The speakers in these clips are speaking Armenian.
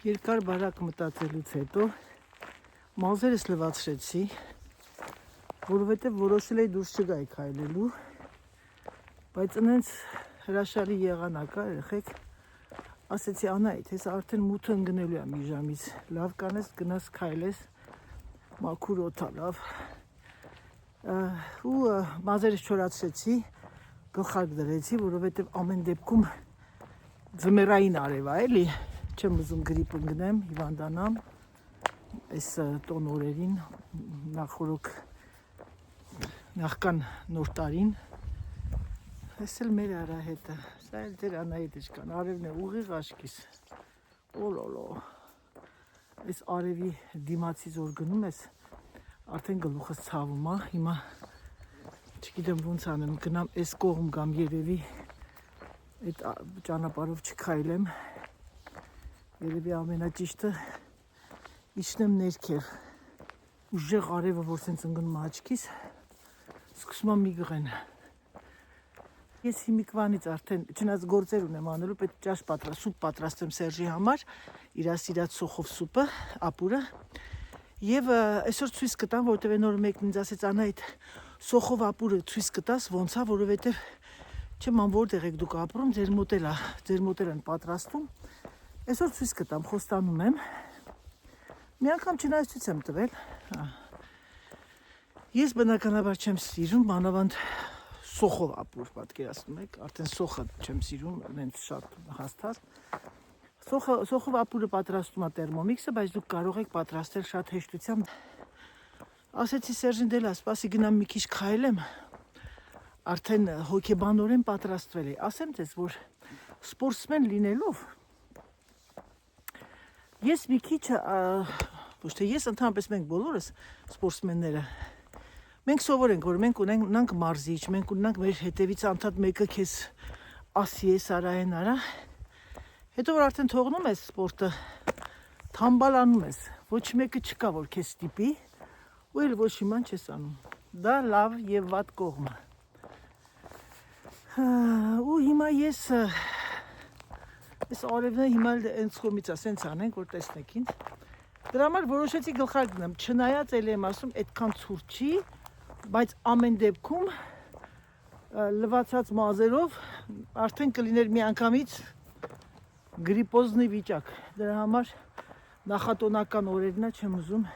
Երկար բարակ մտածելուց հետո մազերս լվացրեցի, որովհետև որոշել էի դուրս չգայի քայլելու, բայց ինձ հրաշալի եղանակ է, երեխեք, ասեցի Անահիտ, հեսա արդեն մութը ընկնելու է մի ժամից, լավ կանես գնաս քայլես, մաքուր օդա լավ, ու մազերս չորացրեցի, գլխարկ դրեցի, որովհետև ամեն դեպքում ձմեռային արև է, էլի, չեմ ուզում գրիպ ընկնեմ, հիվանդանամ, այս տոն օրերին, նախքան նոր տարին, այս էլ մեր Արահետը, սա էլ դեր Անահիտը չկան, արևն է ուղիղ աշկիս, օլոլո, այս արևի դիմացի զոր գնում ես, արդեն գլուխս ցավում է, հիմա չգիտեմ ոնց անեմ, գնամ այս կողմ կամ երևի այդ ճանապարհով չքայլեմ, երևի ամենաճիշտը իջնեմ ներքև, ուժեղ արևը, որ սենց ընկնում աչքիս, սկսում եմ միգրեն։ Ես հիմիկվանից արդեն, չնայած գործեր ունեմ անելու, պետք է սուպ պատրաստեմ Սերժի համար, իր սիրած սոխով սուպը, ապուրը, եւ այսօր ցույց կտամ, որտեւ նոր մեկն ինձ ասեց Անահիտ, սոխով ապուրը ցույց կտաս, ոնց է, որովհետեւ չեմ ան որտեղ եք դուք ապրում, ձեր մոտ են պատրաստում։ Այսօր ցույց կտամ, խոստանում եմ։ Մի անգամ չնայած ցույց եմ տվել։ Ես բնականաբար չեմ սիրում, մանավանդ սոխով ապուր, պատկերացնում եք, արդեն սոխը չեմ սիրում, նենց շատ հաստատ։ Սոխով ապուրը պատրաստում է Thermomix-ը, բայց դուք կարող եք պատրաստել շատ հեշտությամբ։ Ասեցի Սերժին դելա, սպասի գնամ մի քիչ քայլեմ, արդեն հոգեբանորեն պատրաստվել է։ Ասեմ ձեզ, որ սպորտսմեն լինելով, ես մի քիչ, ոչ թե ես, ընդհանրապես մենք բոլորս սպորտսմենները, մենք սովոր ենք, որ մենք ունենք մարզիչ, մենք ունենք մեր հետևից անդադ մեկը քեզ ասի է, Սարահեն արա, հետո որ արդեն թողնում ես սպորտը, թամբալանում ես, ոչ մեկը չկա, որ քեզ ստիպի, ու էլ ոչ իման չես անում, դա լավ և վատ կողմը։ Ու հիմա ես, այս արևնը հիմա հենց խոմից ասենց անենք, որ տեսնեք ինձ, դրա համար որոշեցի գլխարկ դնեմ, չնայած էլ եմ ասում, այդքան ցուրտ չի, բայց ամեն դեպքում լվացած մազերով արդեն կլիներ մի անգամից գրիպոզնի վիճակ, դրա համար նախատոնական օրերնա չեմ ուզում,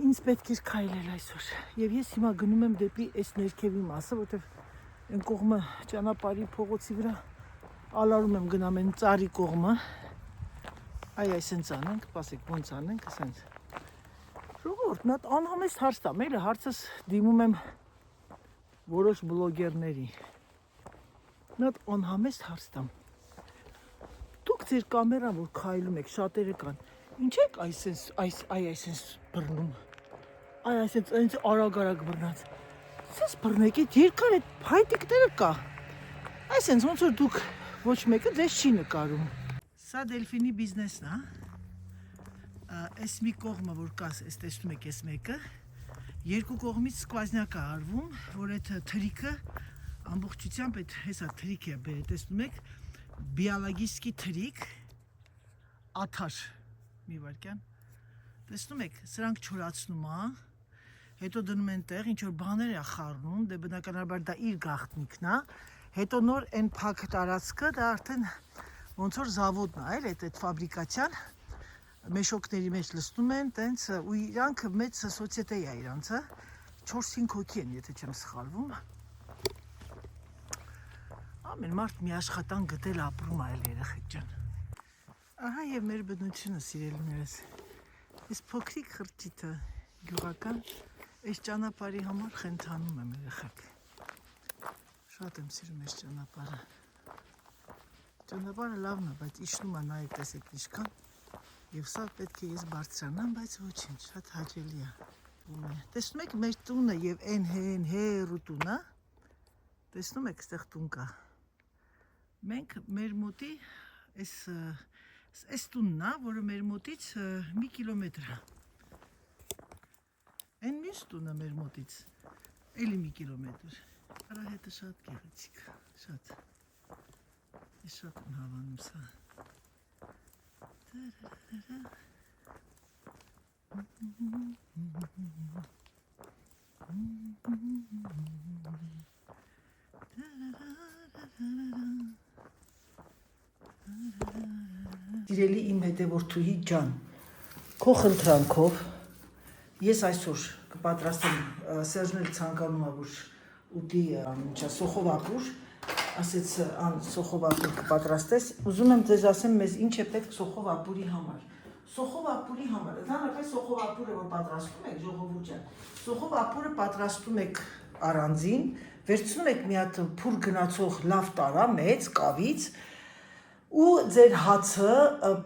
ինձ պետք էր քայլել այսօր, և ես հիմա գնում եմ դեպի այս ներքևի մասը, որտև այն կողմը ճանապարհի փողոցի վրա ալարում եմ գնամ այն ծառի կողմը, այ այսենց անենք, սպասեք ոնց անենք, ասենց, ժողովուրդ, նա անհամեստ հարց տամ, էլի հարցս դիմում եմ որոշ բլոգերների, նա անհամեստ հարց տամ, դուք ձեր կամերան, որ քայլում եք, շատերը կան, ինչ եք այսենց բռնում, այսենց արագ բռնած, սենց բռնեք, այդ երկար այդ փայտիկները կա, այսենց ոնց որ դուք ոչ մեկը ձեզ չի նկարում, սա դելֆինի բիզնեսն է, այս մի կողմը, որ կաս, այս տեսնում եք այս մեկը, երկու կողմից սկվազնյակ է արվում, որ այդ թրիկը ամբողջությամբ այդ հեսա թրիկ է բերը, տեսնում եք, բիալագիստի թրիկ, աթար, մի վարկյան, տեսնում եք, սրանք չորացնում է, հետո դնում են տեղ, ինչ որ բաներ է խառնում, դե բնականաբար դա իր գաղտնիքն է, հետո նոր այն փակ տարածքը, դա արդեն ոնց որ զավոդն է, այդ ֆաբրիկացիան, մեշոկների մեջ լցնում են, տենց, ու իրանք մեծ սոցիետե է իրանցը, 4-5 հոգի են, եթե չեմ սխալվում, ամեն մարդ մի աշխատանք գտել ապրում այլ երեխեք ջան, ահա և մեր բնությունը սիրելիներս, այս փոքրիկ խրճիթը գյուղական, այս ճանապարհի համար խենթանում եմ երեխեք, շատ եմ սիրում այս ճանապարհը, ճանապարհը լավն է, բայց իջնում է նաև տեսեք ինչքան, և սա պետք է ես բարձրանամ, բայց ոչինչ, շատ հաճելի է, տեսնում եք մեր տունը և այն հեռու տունը, տեսնում եք ստեղ տուն կա, մենք մեր մոտի այս տունն է, որը մեր մոտից մի կիլոմետր է, այն մյուս տունը մեր մոտից, էլի մի կիլոմետր, Արահետը շատ գեղեցիկ, շատ, ես շատ եմ հավանում սա, Սիրելի իմ հետևորդուհի ջան, քո խնդրանքով ես այսօր կպատրաստեմ Սերժն ցանկանում է որ ուտի սոխով ապուր, ասեց ան սոխով ապուր կպատրաստես, ուզում եմ ձեզ ասեմ մեզ ինչ է պետք սոխով ապուրի համար։ Սոխով ապուրի համար, ընդհանրապես սոխով ապուրը որ պատրաստում եք ժողովուրդ ջան, սոխով ապուրը պատրաստում եք առանձին, վերցնում եք մի հատ փուր գնացող լավ տարա, մեծ կավից ու ձեր հացը,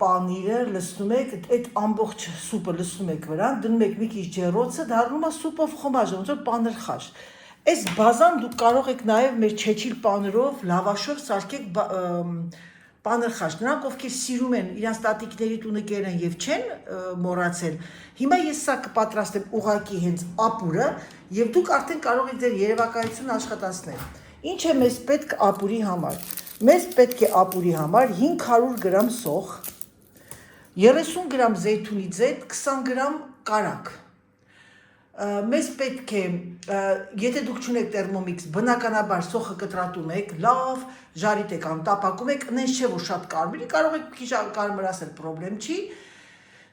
պանիրը լցնում եք, այդ ամբողջ սուպը լցնում եք վրան, դնում եք մի քիչ ջեռոցը, դառնում է սուպով խմաժ, ոնց որ պանրխաշ։ Այս բազան դուք կարող եք նաև մեր չեչիլ պանրով, լավաշով սարքեք պանրխաշ։ Նրանք ովքեր սիրում են իրանց տատիկների տունը կերեն եւ չեն մոռացել։ Հիմա ես սա կպատրաստեմ ուղակի հենց ապուրը եւ դուք արդեն կարող եք ձեր երևակայությունն աշխատացնել։ Ինչ է մեզ պետք ապուրի համար։ Մեզ պետք է ապուրի համար 500 գրամ սոխ, 30 գրամ զեյթունի ձեթ, 20 գրամ կարակ։ Մեզ պետք է, եթե դուք չունեք տերմոմիքս, բնականաբար սոխը կտրատում եք, լավ ժարիտ եք անում, տապակում եք, նենց չէ որ շատ կարմիրի, կարող եք քիչ կարմրացնել, պրոբլեմ չի։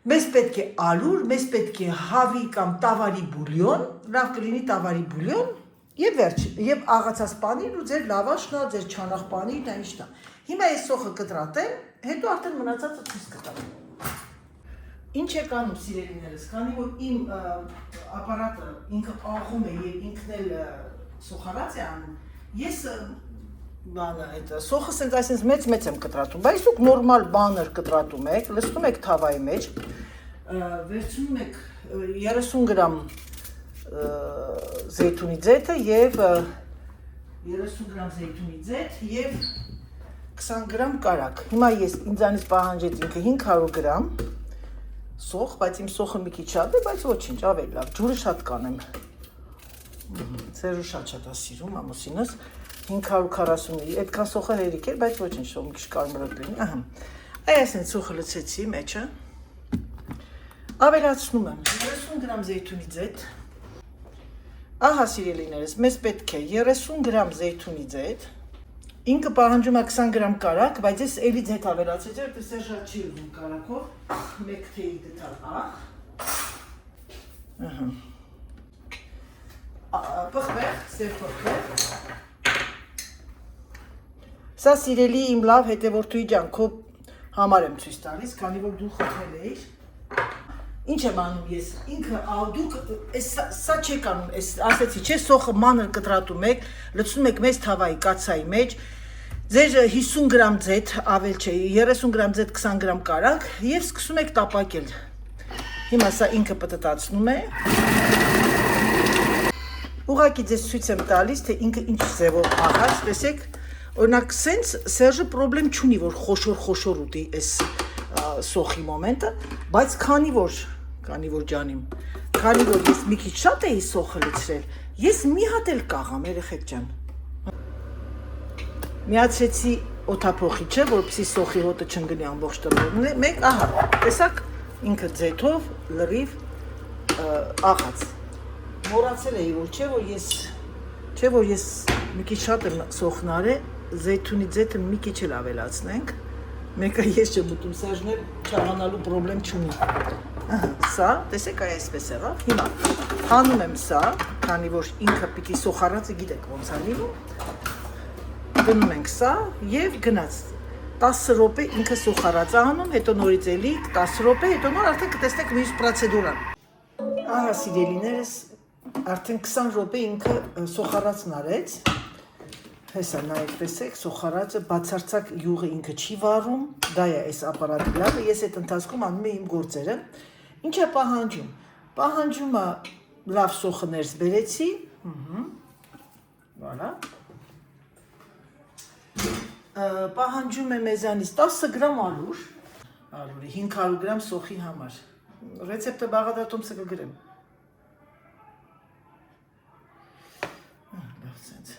Մեզ պետք է ալուր, մեզ պետք է հավի կամ տավարի բուլյոն, լավ կլինի տավարի բուլյոն, եւ վերջ, եւ աղացած պանիրն ու ձեր լավաշն է, ձեր չանախ պանիրն է, ինչն է։ Հիմա ես սոխը կտրատեմ, հետո արդեն մնացածը ցույց կտամ։ Ինչ եք անում սիրելիներս, քանի որ իմ ապարատը ինքը աղում է եւ ինքն էլ սոխարած է անում, ես բանը այդ սոխը սենց այսպես մեծ եմ կտրատում, բայց դուք նորմալ բաներ կտրատում եք, լցնում եք թավայի մեջ, վերցնում եք 30 գրամ զեյթունի ձեթը եւ 30 գրամ զեյթունի ձեթ եւ 20 գրամ կարակ։ Հիմա ես ինձանից պահանջեց ինքը 500 գրամ սոխ, բայց իմ սոխը մի քիչ շատ է, բայց ոչինչ, ավելի լավ, ջուրը շատ կանեմ։ Սերժը շատ է սիրում ամուսինս 540-ի, այդքան սոխը հերիք էր, բայց ոչինչ, սոխը մի քիչ կարմրոտ լինի, ահա։ Այս են սոխը լցեցի մեջը։ Ավելացնում եմ 30 գրամ զեյթունի ձեթ։ Ահա սիրելիներս, մեզ պետք է 30 գրամ զեյթունի ձեթ, ինքը պահանջում է 20 գրամ կարակ, բայց ես էլի ձեթ ավելացրեցի, որտեղ Սերժը չի ուզում կարակով, մեկ թեյի գտալ աղ, պղպեղ, սև պղպեղ, սա սիրելի իմ լավ հետևորդուհի ջան, քո համար եմ ցույց տալիս, քանի որ դու խփել էիր, ինչ եմ անում ես, ինքը դուք սա չեք անում, ասեցի, չէ, սոխը մանր կտրատում եք, լցնում եք մեծ թավայի կացայի մեջ, ձեր 50 գրամ ձեթ, ավել չէ, 30 գրամ ձեթ, 20 գրամ կարակ եւ սկսում եք տապակել։ Հիմա սա ինքը պտտացնում է։ Ուղղակի ձեզ ցույց եմ տալիս, թե ինքը ինչ ձևով աղաց, տեսեք, օրինակ սենց Սերժը պրոբլեմ չունի, որ խոշոր ուտի այս սոխի մոմենտը, բայց քանի որ ջանիմ, քանի որ ես մի քիչ շատ էի սոխը լցրել, ես մի հատ էլ կաղամ, երեխեք ջան։ Միացրեցի օդափոխիչը, որպեսզի սոխի հոտը չընկնի ամբողջ տրորն է, մեկ ահա, տեսակ ինքը ձեթով լրիվ աղաց։ Մոռացել էի, չէ որ ես մի քիչ շատ եմ սոխն արել, զեյթունի ձեթը մի քիչ էլ ավելացնենք։ Մեկը ես չեմ ուտում, Սերժն էլ չաղանալու պրոբլեմ չունի։ Սա, տեսեք այսպես եղավ, հիմա հանում եմ սա, քանի որ ինքը պիտի սոխարածը գիտեք ոնց է լինում, դնում ենք սա եւ գնաց 10 րոպե ինքը սոխարած է անում, հետո նորից էլի 10 րոպե, հետո նոր արդեն կտեսնեք մյուս պրոցեդուրան։ Ահա սիրելիներս, արդեն 20 րոպե ինքը սոխարածն արեց։ Հեսա նայեք, տեսեք, սոխարածը բացարձակ յուղը ինքը չի վառում, դա է այս ապարատի լավը, ես այդ ընթացքում անում եմ իմ գործերը։ Ինչ է պահանջում։ Պահանջում է լավ սոխը ներս բերեցի, վալա։ Պահանջում է մեզանից 10 գրամ ալուր, 500 գրամ սոխի համար։ Ռեցեպտը բաղադատոմսը կգրեմ։ Լավ ցենց։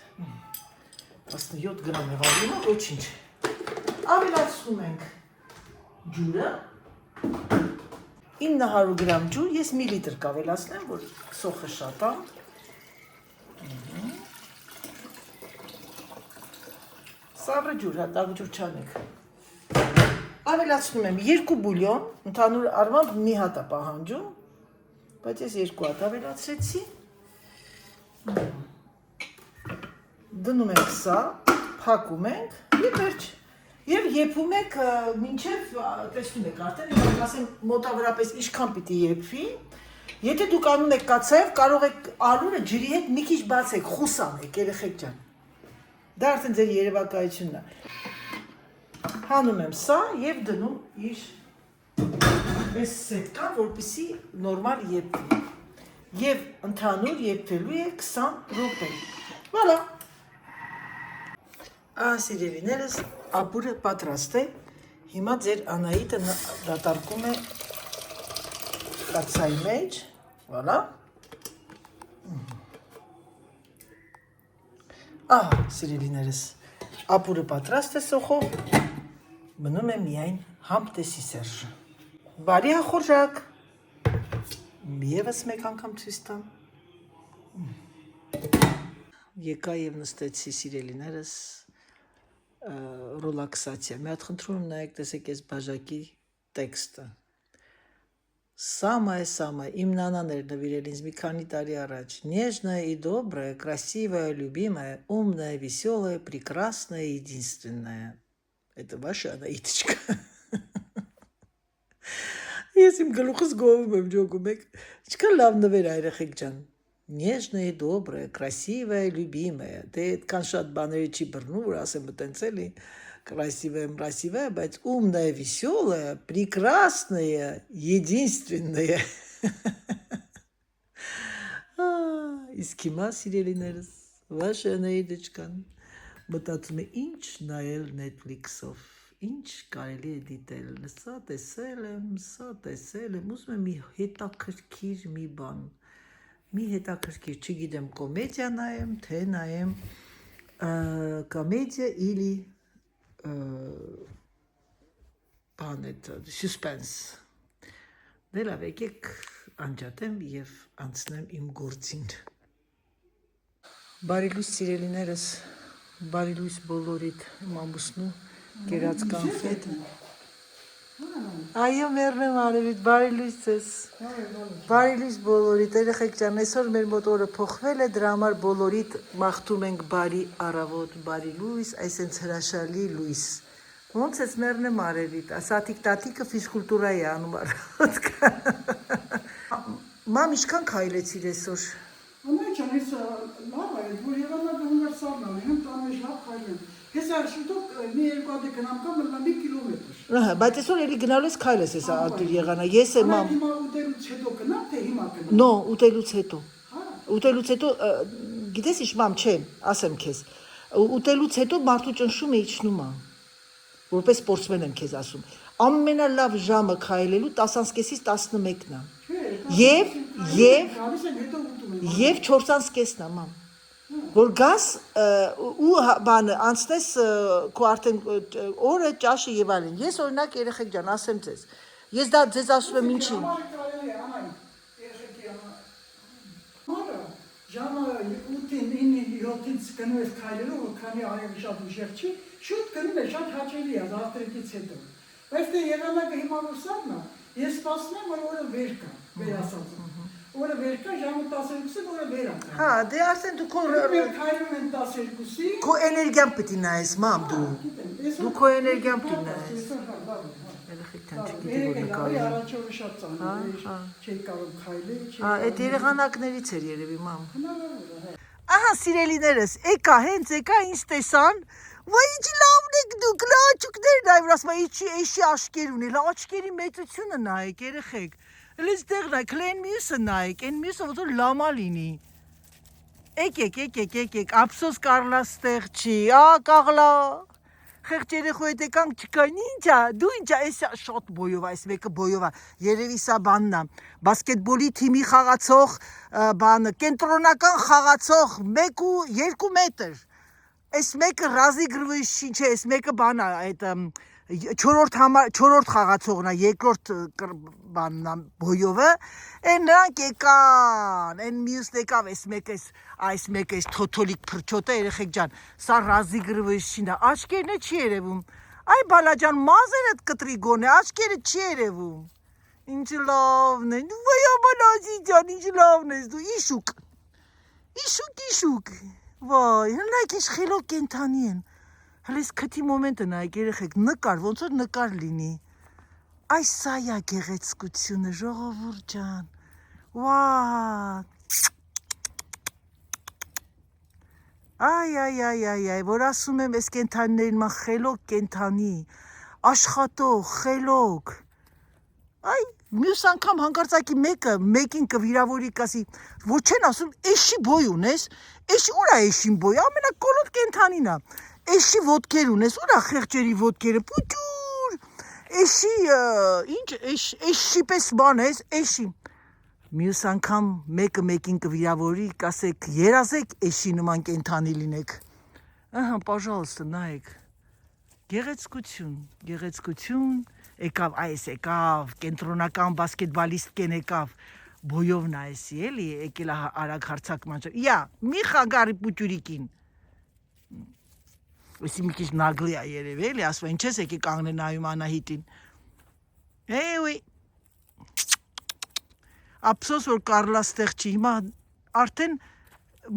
17 գրամ եղավ, ոչինչ։ Ավելացնում ենք ջուրը, 900 գրամ ջուր, ես մի լիտր կավելացնեմ, որ սոխը շատ է։ Սառը ջուր, հա, տաք ջուր չանեք։ Ավելացնում եմ 2 բուլյոն, ընդհանուր առմամբ մի հատ է պահանջում, բայց ես 2 հատ ավելացրեցի։ Դնում ենք սա, փակում ենք եւ վերջ։ Եվ եփում եք մինչև տեսնում եք արդեն, ես ասեմ մոտավորապես ինչքան պիտի եփվի։ Եթե դուք անում եք կացավ, կարող եք ալուրը ջրի հետ մի քիչ բացեք, խուսանեք, երեխեք ջան։ Դա արդեն ձեր երևակայությունն է։ Հանում եմ սա եւ դնում իր այս սետկան, որպեսզի նորմալ եփվի։ Եվ ընդհանուր եփվելու է 20 րոպե։ Voilà։ Սիրելիներս, ապուրը պատրաստ է։ Հիմա ձեր Անահիտը դատարկում է կացայի մեջ, voilà։ Սիրելիներս, ապուրը պատրաստ է սոխով, մնում է միայն համտեսի Սերժը։ Բարի ախորժակ։ Եվս մեկ անգամ ցույց տամ։ Եկա եւ նստեցի սիրելիներս ռելաքսացիա։ Մի հատ խնդրում եմ նայեք, տեսեք այս բաժակի տեքստը։ Самое, им նանաներ նվիրել ինձ մի քանի տարի առաջ. Нежная и добрая, красивая, любимая, умная, веселая, прекрасная, единственная. Это ваша Анаиточка. Ես իմ գլուխս գովում եմ ջոգում եք. Ինչքան լավ նվեր ա երեխեք ջան. Нежная и добрая, красивая, любимая. Դե այդքան շատ բաների չի բռնում, որ ասեմ մտենց էլի. Красивая, բայց умная, веселая, прекрасная, единственная. Իսկ հիմա սիրելիներս, ваша Анаիտочкան մտածում է ինչ նայել Netflix-ով, ինչ կարելի է դիտել, սա տեսել եմ, ուզում եմ մի հետաքրքիր մի բան, մի հետաքրքիր, չգիտեմ, կոմեդիա նայեմ, թե նայեմ կոմեդիա или բան էդ սուսպենս։ Դե լավ, եկեք անջատեմ եւ անցնեմ իմ գործին։ Բարի լույս սիրելիներս, բարի լույս բոլորիդ, մամուսնու կերած կանֆետ։ Այո, մերնեմ արևիտ, բարի լույս ձեզ։ Բարի լույս բոլորիդ, երեխեք ջան, այսօր մեր մոտ օրը փոխվել է, դրա համար բոլորիդ մաղթում ենք բարի առավոտ, բարի լույս, այսենց հրաշալի լույս։ Ոնց ես մերնեմ արևիտ, ասատիկ տատիկը ֆիզկուլտուրայի անում առավոտ։ Մամ, ինչքան քայլեցիր այսօր։ Անայջան, ես լավ է, որ եղանակը հունվերսալն եմ, տանեշ լավ քայլեմ։ Ես արշուտոք մի երկու հատ գնամ կամ մի կիլոմետր։ Բայց այսօր էլի գնալու ես քայլես ես արտուր եղանա, ես եմ մամ։ Հիմա ուտելուց հետո գնամ, թե հիմա գնամ։ No, ուտելուց հետո։ Ուտելուց հետո, գիտես ինչ մամ, չէ, ասեմ քեզ։ Ուտելուց հետո մարդու ճնշումը իջնում է։ Որպես սպորտսմեն եմ քեզ ասում։ Ամենալավ ժամը քայլելու 10:30-ից 11-ն է։ Եվ 4:30-ն է, մամ։ Որ գաս ու բանը անցնես քո արդեն օրը ճաշը եւ այլն։ Ես օրինակ երեխեք ջան, ասեմ ձեզ։ Ես դա ձեզ ասում եմ ինչի։ Ժամը 8-ին 7-ից գնում ես քայլելով, քանի արևը շատ ուժեղ չի, շուտ գնում ես, շատ հաճելի է завтракից հետո։ Բայց դե եղանակը հիմա որ սառն է, ես սպասում եմ, որ օրը վեր կա, վեր ասած։ Օրը վեր կա, ժամը 12-ին օրը վեր է։ Հա, դե արդեն դու քո քայլում են 12-ին։ Քո էներգիան պիտի նայես, մամ, դու։ Դու քո էներգիան պիտի նայես։ Երեխեք ջան, չգիտի որ նկարի։ Առաջորը շատ ծանր է, չի կարող քայլել, չի։ Այդ երեխանակներից էր երևի, մամ։ Ահա, սիրելիներս, եկա, հենց եկա, ինձ տեսան։ Ոյ ինչ լավն եք դուք, լաչուկներն այ վրասում, էշի աշկեր ունի, աչքերի մեծությունը նայեք, երեխեք։ Լից դեղ նայեք, լեն մյուսը նայեք, են մյուսը ոտոր լամա լինի։ Եկեք, ապսոս կարլաս տեղ չի, կաղլա, խեղջ երեխու հետ եկանք չկային, ինչա, դու ինչա, էս շատ բոյով, այս մեկը բոյով է, երևի սա բանն է, բասկետբոլի թիմի խաղացող բանը, կենտրոնական խաղացող 1 ու 2 մետր, այս մեկը ռազի գրվիշ ինչ է, այս մեկը բան է, այդ 4-րդ խաղացողն է, երկրորդ բանն է բոյովը, այն նրանք եկան, այն մյուսն եկավ, այս մեկը այս թոթոլիկ փրչոտը, երեխեք ջան, սա ռազիգրվեշին է, աչքերն չի երևում, այ բալաջան, մազերդ կտրի գոնե, աչքերը չի երևում, ինչ լավն է, վայա բալազի ջան, ինչ լավն ես դու, իշուկ, վայ, հնայք ինչ խելոք կենթանի են, հլես քթի մոմենտը նայեք երեխեք, նկար, ոնց որ նկար լինի, այս սա է գեղեցկությունը, ժողովուրդ ջան, վա, այ, որ ասում եմ, ես կենթանիներին ման խելոք կենթանի, աշխատող, խելոք, այ, մյուս անգամ հանկարծակի մեկին կվիրավորի կասի, որ չեն ասում, էշի բոյ ունես, ուր է էշին բոյ, ամենակոլոտ կենթանին է, էշի ոտքեր ունես, ուր է խեղճերի ոտքերը, պուտյուր, էշի պես բան ես, էշի, մյուս անգամ մեկը մեկին կվիրավորի, կասեք, երազեք էշի նման կենթանի լինեք, պաժալստը, նայեք, գեղեցկություն, եկավ, կենտրոնական բասկետբալիստկեն եկավ, բոյով նայեսի, էլի, եկել արագ հարցակ մանջար, մի խագարի պուտյուրիկին, Ոսի մի քիչ նագլի է երևի, էլի, ասում են, չես եկի կանգնե նայում Անահիտին, ափսոս, որ Կարլա ստեղ չի, հիմա արդեն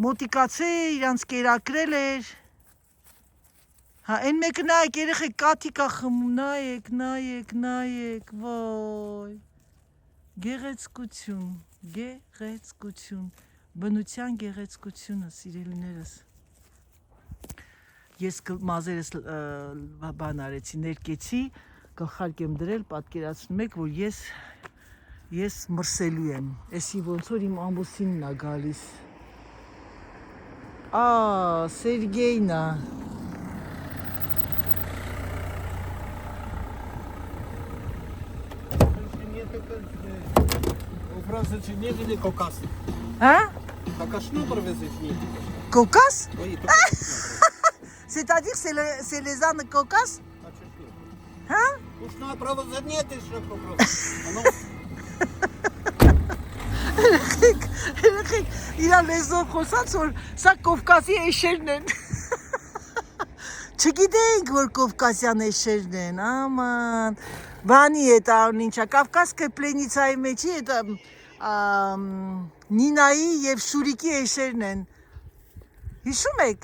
մոտիկացե իրանց կերակրել էր, այն մեկը նայեք, երեխեք կաթիկա խմում, նայեք, վայ, գեղեցկություն, բնության գեղեցկությունը, սիրելիներս, ես մազերս բան արեցի, ներկեցի, գլխարկ եմ դրել, պատկերացնում եք, որ ես մրսելու եմ, էսի ոնց որ իմ ամուսինն է գալիս, Սերգեյն է, Нет или кокас? Какашну провезешь? Кокас? C'est-à-dire c'est les ânes cocasses? Уж на провоза нет еще кокас. Երեխեք, իրա լեզով խոսած, որ սա Կովկասի էշերն են, չգիտենք, որ Կովկասյան էշերն են, աման, բանի է տարուն ինչա, Կավկասկը պլենիցայի մեջի է Նինայի և Շուրիկի էշերն են, հիշում եք,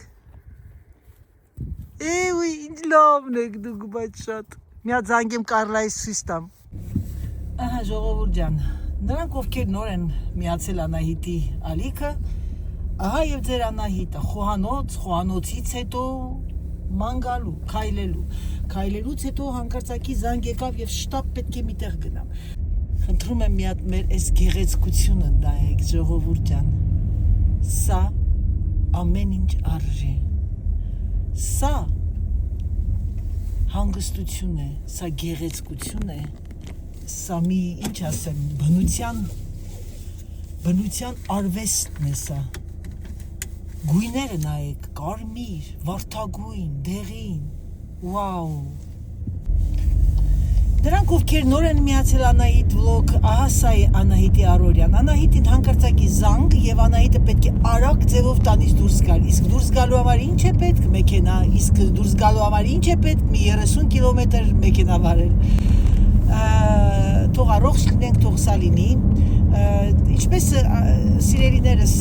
ինչ լավն եք դուք բայց շատ, միա ձանգեմ Կարլայիս սույս տամ, ժողովուրդ ջան, նրանք ովքեր նոր են միացել Անահիտի ալիքը, ահա և ձեր Անահիտը, խոհանոցից հետո ման գալու, քայլելուց հետո հանկարծակի զանգ եկավ և շտապ պետք է միտեղ գնամ, խնդրում եմ մի հատ մեր այս գեղեցկությունը նայեք, ժողովուրդ ջան, սա ամեն ինչ արժի, սա հանգստություն է, սա գեղեցկություն է, սա մի, ինչ ասեմ, բնության արվեստն է սա, գույները նայեք, կարմիր, վարդագույն, դեղին, վաու, դրանք ովքեր նոր են միացել Անահիտ վլոգ, ահա սա է Անահիտի առօրյան, Անահիտին հանկարծակի զանգ և Անահիտը պետք է արագ ձևով տանից դուրս գալ, իսկ դուրս գալու համար ինչ է պետք մեքենա, իսկ դուրս գալու համար ինչ է պետք մի 30 կիլոմետր մեքենա վարել, թող առողջ լինենք, թող սա լինի, ինչպես սիրելիներս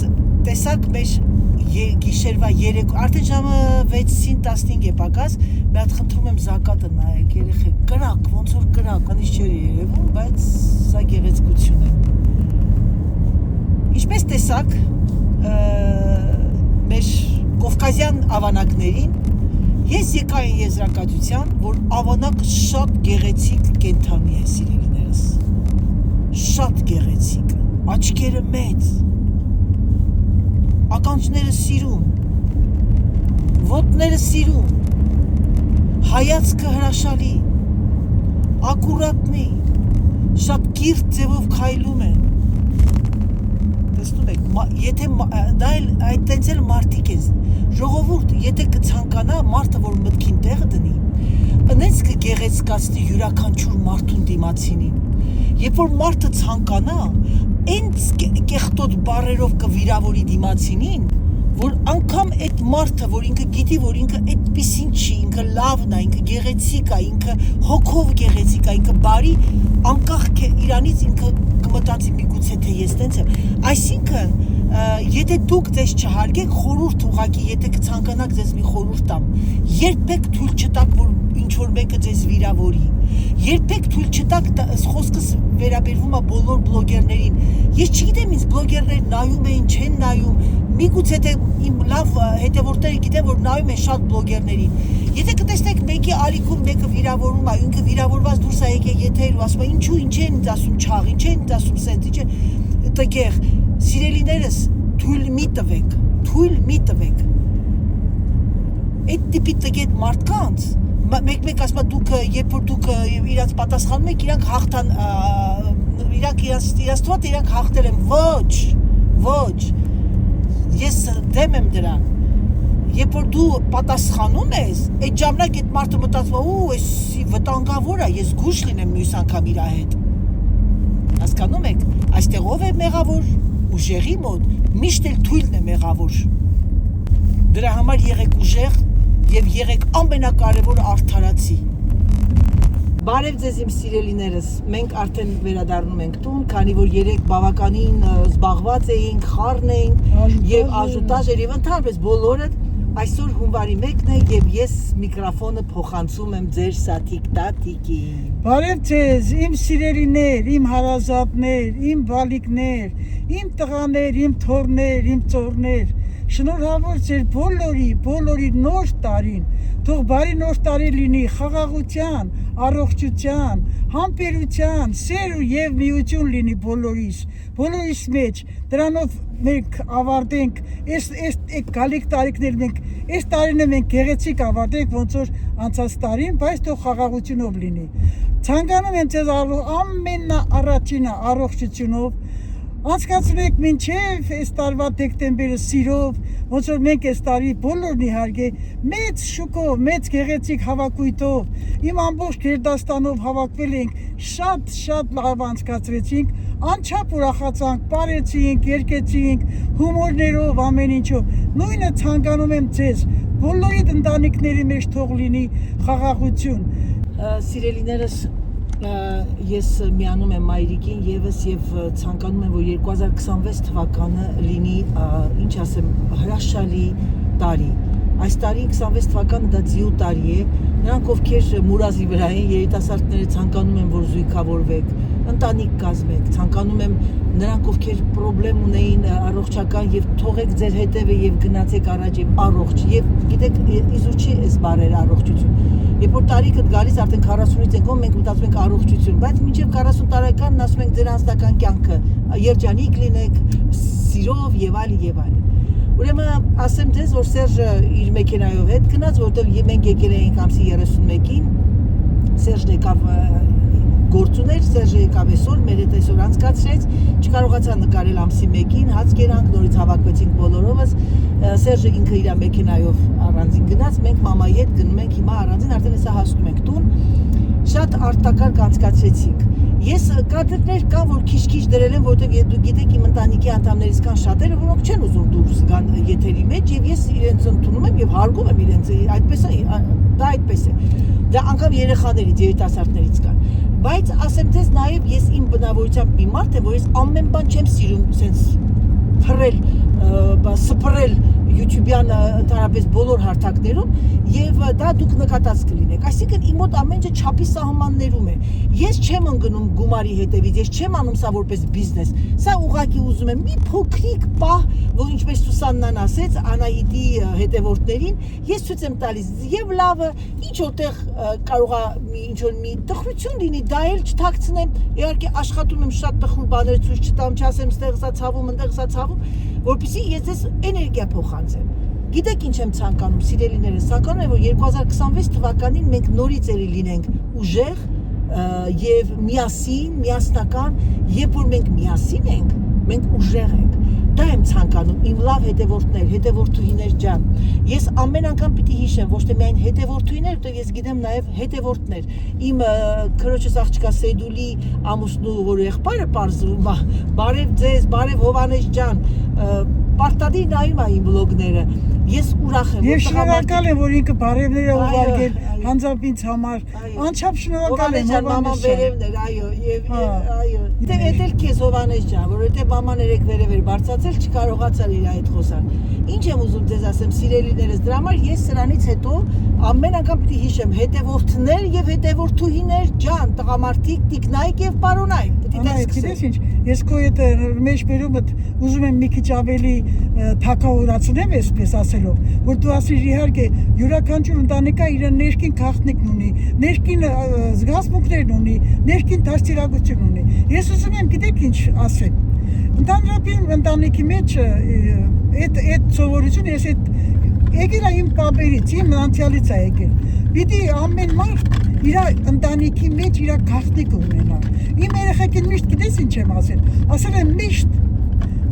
տեսակ մեր գիշերվա երեկո, արդեն ժամը 6-ին 15 է պակաս, մի հատ խնդրում եմ զակատը նայեք, երեխեք, կրակ, ոնց որ կրակ, անից չէր երևում, բայց սա գեղեցկություն է։ Ինչպես տեսակ մեր կովկազյան ավանակներին, ես եկա այն եզրակացության, որ ավանակը շատ գեղեցիկ կենթանի է, սիրելիներս, շատ գեղեցիկ, աչքերը մեծ, ականջները սիրում, ոտները սիրում, հայացքը հրաշալի, ակուրատնի, շատ կիրթ ձևով քայլում են, տեսնում եք, եթե դա այդ տենց էլ մարդիկ են, ժողովուրդ, եթե կցանկանա մարդը, որ մտքին տեղ դնի, ընենց կգեղեցկացնի յուրաքանչյուր մարդուն դիմացինին։ Երբ որ մարդը ցանկանա, այնց կեղտոտ բառերով կվիրավորի դիմացինին, որ անգամ այդ մարդը, որ ինքը գիտի, որ ինքը այդպիսին չի, ինքը լավն է, ինքը գեղեցիկ է, ինքը հոգով գեղեցիկ է, ինքը բարի, անկախ իրանից ինքը կմտածի միգուցե թե ես տենց եմ։ Այսինքն, եթե դուք ձեզ չհարգեք, խորհուրդ ուղղակի, եթե կցանկանաք ձեզ մի խորհուրդ տամ, երբեք թույլ չտաք, որ ինչ որ մեկը ձեզ վիրավորի։ Երբեք թույլ չտաք, խոսքս վերաբերվում է բոլոր բլոգերներին։ Ես չգիտեմ, ինձ բլոգերներ նայում էին, չեն նայում, միգուցե թե իմ լավ հետևորդները գիտեն, որ նայում են շատ բլոգերներին։ Եթե կտեսնեք մեկի ալիքում մեկը վիրավորում է, ինքը վիրավորված դուրս է եկել եթեր ու ասում է ինչու, ինչ են ինձ ասում չաղ, ինչ են ինձ ասում սենց, ինչ է տգեղ։ Սիրելիներս, թույլ մի տվեք, թույլ մի տվեք։ Այդ տիպի տգետ մարդկանց մեկ ասում է դուք երբ որ դուք իրանց պատասխանում եք իրանք հաղթան իրանց թվա իրանք հաղթել են ոչ ես դեմ եմ դրան երբ որ դու պատասխանում ես այդ ժամանակ այդ մարդը մտածում է ու էսի վտանգավոր է ես գուշ լինեմ մյուս անգամ իր հետ հասկանում եք այստեղ ով է մեղավոր ուժեղի մոտ միշտ էլ թույլն է մեղավոր դրա համար եղեք ուժեղ եւ եղեք ամենակարևոր արդարացի։ Բարև ձեզ իմ սիրելիներս, մենք արդեն վերադառնում ենք տուն, քանի որ երեք բավականին զբաղված էինք, խառն էինք եւ աժուտաժ էր եւ ընդհանրապես բոլորը այսօր հունվարի 1-ն է եւ ես միկրոֆոնը փոխանցում եմ ձեր սաթիկ տատիկին։ Բարև ձեզ, իմ սիրելիներ, իմ հարազատներ, իմ բալիկներ, իմ տղաներ, իմ թոռներ, իմ ծոռներ Շնորհավոր ձեր բոլորի նոր տարին, թող բարի նոր տարի լինի խաղաղության, առողջության, համբերության, սեր եւ միություն լինի բոլորիս մեջ, դրանով մենք ավարտենք, այս գալիք տարիքներ մենք, այս տարիները մենք գեղեցիկ ավարտենք, ոնց որ անցած տարին, բայց թող խաղաղությունով լինի։ Ցանկանում եմ ձեզ ամենաառաջինը առողջությունով Անցկացրեք մինչև այս տարվա դեկտեմբերը սիրով, ոնց որ մենք այս տարի բոլորն իհարկե մեծ շուկով, մեծ գեղեցիկ հավաքույթով, իմ ամբողջ Գերդաստանով հավաքվել ենք, շատ լավ անցկացրեցինք, անչափ ուրախացանք, պարեցինք, երգեցինք, հումորներով, ամեն ինչով։ Նույնը ցանկանում եմ ձեզ, բոլորի ընտանիքների մեջ թող լինի խաղաղություն։ Սիրելիներս ես միանում եմ մայրիկին եւս եւ ցանկանում եմ որ 2026 թվականը լինի ինչ ասեմ հրաշալի տարի այս տարի 26 թվականը դա ձիու տարի է նրանք ովքեր մուրազի վրա են երիտասարդները ցանկանում են որ զույգավորվեք ընտանիք կազմեք ցանկանում եմ նրանք ովքեր խնդրեմ ունեին առողջական եւ թողեք ձեր հետևը եւ գնացեք առաջ եւ առողջ եւ գիտեք իզուր չի այս բարերը առողջություն Երբ որ տարիքդ գալիս արդեն 40-ից ենք մենք մտածում ենք առողջություն, բայց մինչև 40 տարեկանն ասում ենք ձեր անձնական կյանքը, երջանիկ լինեք, սիրով եւ այլն։ Ուրեմն ասեմ ձեզ, որ Սերժը իր մեքենայով հետ գնաց, որովհետեւ մենք եկել էինք ամսի 31-ին, Սերժն եկավ գործուներ, Սերժը եկավ այսօր, մեր հետ այսօր անցկացրեց, չկարողացա նկարել ամսի 1-ին, հաց կերանք, նորից հավաքվեցինք բոլորովս, Սերժը ինքը իր մեքենայով առանձին գնաց, մենք մամայի հետ գնում ենք հիմա առանձին, արդեն հեսա հասնում ենք տուն, շատ արտակարգ անցկացրեցինք։ Ես կադրներ կան, որ քիչ դրել եմ, որովհետև դուք գիտեք իմ ընտանիքի անդամներից կան շատերը, որոնք չեն ուզում դուրս գան եթերի մեջ եւ ես իրենց ընդունում եմ եւ հարգում եմ իրենց, այդպես է, դա այդպես է։ Դա անգամ երեխաներից, երիտասարդներից կան։ Բայց ասեմ ձեզ նաև ես իմ բնավորությամբ մի մարդ եմ, որ ես ամեն բան չեմ սիրում, սենց փռել, սփռել YouTube-յան ընդհանրապես բոլոր հարթակներում եւ դա դուք նկատած կլինեք։ Այսինքն իմ մոտ ամեն ինչ չափի սահմաններում է։ Ես չեմ ընկնում գումարի հետևից, ես չեմ անում սա որպես բիզնես։ Սա ուղղակի ուզում եմ մի փոքրիկ պահ, որ ինչպես Սուսաննան ասեց, Անահիտի հետևորդներին, ես ցույց եմ տալիս եւ լավը, ինչ որտեղ կարող է ինչ որ մի տխրություն լինի, դա էլ չթաքցնեմ։ Իհարկե աշխատում եմ շատ տխուր բաներ ցույց չտամ, չասեմ, ստեղ սա ցավում, ընդեղ սա ցավում, որպեսզի ես ձեզ էներգիա փոխանցեմ։ Գիտեք ինչ եմ ցանկանում, սիրելիներս, ցանկանում եմ որ 2026 թվականին մենք նորից էլի լինենք ուժեղ եւ միասին, միասնական, երբ որ մենք միասին ենք, մենք ուժեղ ենք։ Դա եմ ցանկանում, իմ լավ հետևորդներ, հետևորդուհիներ ջան։ Ես ամեն անգամ պիտի հիշեմ, ոչ թե միայն հետևորդուհիներ, որտեղ ես գիտեմ նաև հետևորդներ։ Իմ քրոջս աղջկա Սեդուլի ամուսնու, որ եղբայրը պարզվում է, բարև ձեզ, բարև Հովանես ջան, պարտադիր նայում է իմ բլոգները։ Ես ուրախ եմ, Եվ շնորհակալ եմ, որ ինքը բարևներ է ուղարկել հանձամբ ինձ համար։ Անչափ շնորհակալ եմ, Հովանես ջան, այո, եւ այո։ Դե էտել քեզ Հովանես ջան, որովհետեւ մաման երեք վերև էր բարձացել, չկարողացար իր այդ խոսալ։ Ինչ եմ ուզում ձեզ ասեմ, սիրելիներս, դրա համար ես սրանից հետո ամեն անգամ պիտի հիշեմ հետևորդներ եւ հետևորդուհիներ ջան, տղամարդիկ, տիկնայք եւ պարոնայք։ Պիտի գիտես ինչ, ես քո այդ մեջբերումդ ուզում եմ մի քիչ ավելի թակավորացնեմ, այսպես ասելով, որ դու ասիր իհարկե յուրաքանչյուր ընտանիքը իր ներքին քաղաքնիկն ունի, ներքին զգացմունքներն ունի, ներքին դաստիարակություն ունի։ Ես ուզում եմ գիտեք ինչ ասեմ։ Ընդհանրապես ընտանիքի մեջ այդ սովորությունը ես եկել եմ իմ պապերից, իմ անցյալից է եկել։ Պիտի ամեն մարդ իր ընտանիքի մեջ իր քաղաքնիկը ունենա։ Իմ երեխեքին միշտ գիտես ինչ եմ ասել։ Ասել եմ միշտ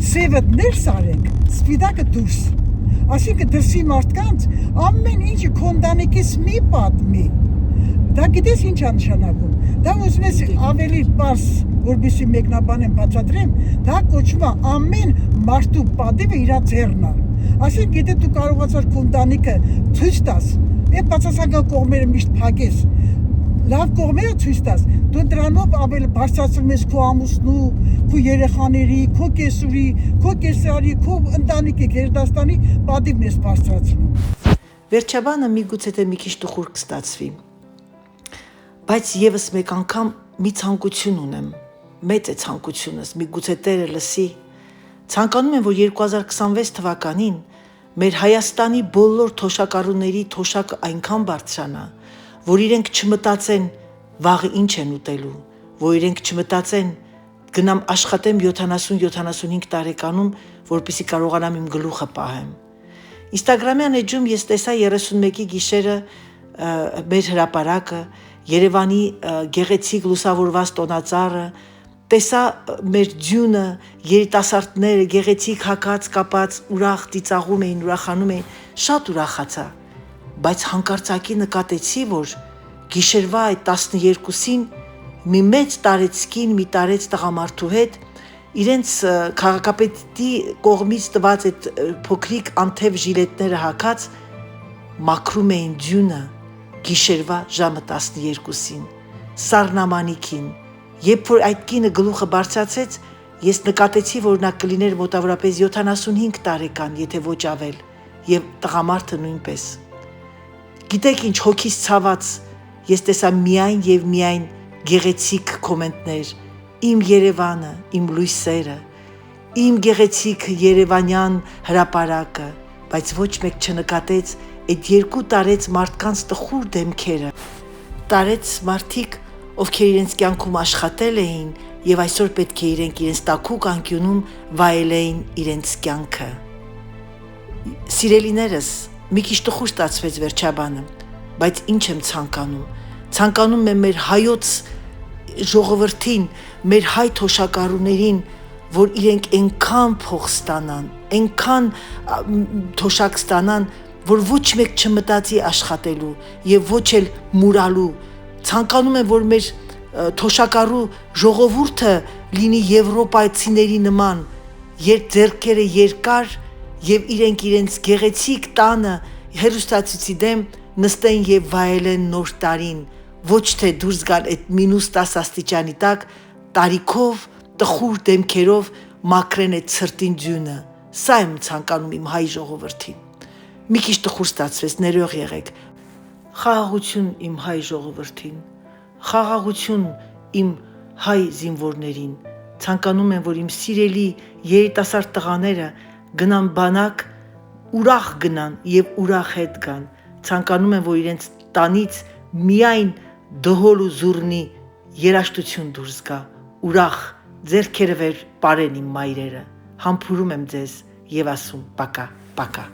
սևը ներս արեք, սպիտակը դուրս։ Այսինքն դրսի մարդկանց ամեն ինչը քո ընտանիքից մի պատմի։ Դա գիտես ինչ է նշանակում։ Դա ուզում ես ավելի պարզ, որպեսզի մեկնաբան եմ բացատրեմ, դա կոչվում է ամեն մարդու պատիվը իր ձեռն է։ Այսինքն գիտե դու կարողացար քո ընտանիքը ցույց տաս, այդ բացասական կողմերը միշտ փակես։ Լավ կողմերը ցույց տաս, դու դրանով ավելի բարձրացնում ես քո ամուսնու, քո երեխաների, քո կեսուրի, քո կեսարի, քո ընտանիքի, գերդաստանի պատիվն ես բարձրացնում։ Վերջաբանը միգուցե թե մի քիչ տխուր կստացվի։ Բայց եւս մեկ անգամ մի ցանկություն ունեմ, մեծ է ցանկությունս, միգուցե Տերը լսի։ Ցանկանում եմ, որ 2026 թվականին մեր Հայաստանի բոլոր թոշակառուների թոշակը այնքան բարձրանա, որ իրենք չմտածեն վաղը ինչ են ուտելու, որ իրենք չմտածեն գնամ աշխատեմ 70-75 տարեկանում, որպեսզի կարողանամ իմ գլուխը պահեմ։ Ինստագրամյան էջում ես տեսա 31-ի գիշերը մեր հրապարակը, Երևանի գեղեցիկ լուսավորված տոնածառը, տեսա մեր ձյունը, երիտասարդները գեղեցիկ հագած, կապած, ուրախ ծիծաղում էին, ուրախանում էին, շատ ուրախացա, բայց հանկարծակի նկատեցի, որ գիշերվա այդ 12-ին մի մեծ տարեցկին, մի տարեց տղամարդու հետ իրենց քաղաքապետի կողմից տված այդ փոքրիկ անթև ժիլետները հագած մաքրում էին ձյունը գիշերվա ժամը 12-ին, սառնամանիքին, երբ որ այդ կինը գլուխը բարձրացեց, ես նկատեցի, որ նա կլիներ մոտավորապես 75 տարեկան, եթե ոչ ավել, եւ տղամարդը նույնպես։ Գիտեք ինչ, հոգիս ցաված, ես տեսա միայն եւ միայն գեղեցիկ կոմենտներ, իմ Երևանը, իմ լույսերը, իմ գեղեցիկ երևանյան հրապարակը, բայց ոչ մեկ չնկատեց այդ երկու տարեց մարդկանց տխուր դեմքերը, տարեց մարդիկ, ովքեր իրենց կյանքում աշխատել էին եւ այսօր պետք է իրենք իրենց տաքուկ անկյունում վայելեին իրենց կյանքը։ Սիրելիներս, մի քիչ տխուր ստացվեց վերջաբանը, բայց ինչ եմ ցանկանում։ Ցանկանում եմ մեր հայոց ժողովրդին, մեր հայ թոշակառուներին, որ իրենք այնքան փող ստանան, այնքան թոշակ ստանան, որ ոչ մեկ չմտածի աշխատելու եւ ոչ էլ մուրալու։ Ցանկանում եմ, որ մեր թոշակառու ժողովուրդը լինի եվրոպացիների նման, երբ ձեռքերը երկար եւ իրենք իրենց գեղեցիկ տանը հերոստացույցի դեմ նստեն եւ վայելեն նոր տարին, ոչ թե դուրս գալ այդ -10 աստիճանի տակ տարիքով, տխուր դեմքերով մաքրեն այդ ցրտին ձյունը։ Սա եմ ցանկանում իմ հայ ժողովրդին։ Մի քիչ տխուր ստացվեց, ներող եղեք։ Խաղաղություն իմ հայ ժողովրդին, խաղաղություն իմ հայ զինվորներին։ Ցանկանում եմ, որ իմ սիրելի երիտասարդ տղաները գնան բանակ, ուրախ գնան եւ ուրախ հետ գան։ Ցանկանում եմ, որ իրենց տանից միայն դհոլ ու զուռնի երաժշտություն դուրս գա, ուրախ ձեռքերը վեր պարեն իմ մայրերը։ Համբուրում եմ ձեզ եւ ասում՝ պակա, պակա։